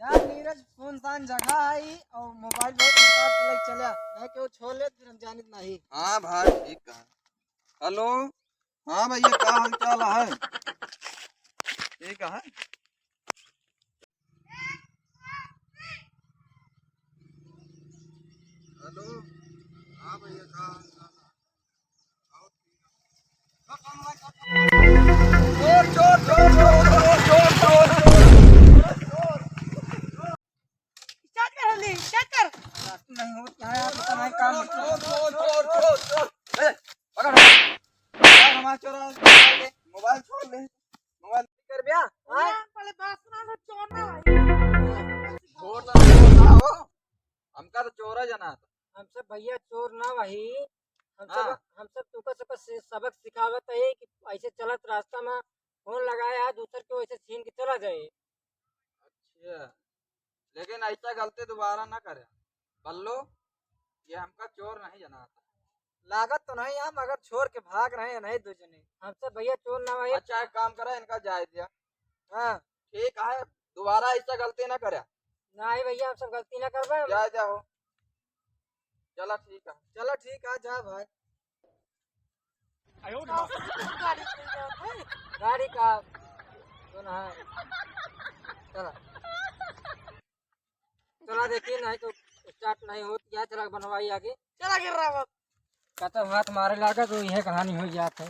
यार नीरज सुनसान जगह है और मोबाइल बहुत निकाल के लेके चला मैं क्यों छोड़ ले फिर हम जानित नहीं। हाँ भाई ठीक है। हेलो हाँ भैया क्या हाल चाल है? ठीक है। हेलो हाँ भैया क्या हाल चाल है? आओ चोर चोर चोर चोर चोर चोर चोर स्टार्ट कर जल्दी स्टार्ट कर। नहीं हो क्या यार इतना काम चोर चोर चोर चोर चोर ए पकड़ मोबाइल हमारा चोरा मोबाइल छोड़ ले मोबाइल कर बिया। हां पहले बात सुना तो चोर ना भाई। छोड़ ना हो हमका तो चोरा जना था। हमसे भैया चोर ना वही हाँ। हम सब तुका सबक सिखावत है कि ऐसे चलत रास्ता में फोन लगाया दूसर के वैसे छीन के चला जाए। अच्छा लेकिन ऐसा गलती दोबारा ना करे बल्लो। ये हमका चोर नहीं जना था। लागत तो नहीं हम अगर छोड़ के भाग रहे हैं नहीं दो जने हमसे भैया चोर ना वही। अच्छा एक काम करे इनका जाए दिया। हाँ ठीक है दोबारा ऐसा गलती ना करे। नहीं भैया हम सब गलती ना करबे। जा जाओ चलो ठीक है। चलो ठीक है जा भाई। गाड़ी का सुन है चला चला देखिए नहीं तो स्टार्ट नहीं हो क्या चला बनवाई आगे चला गिर रहा है। कतब हाथ मारे लागा तो यह कहानी हो जात है।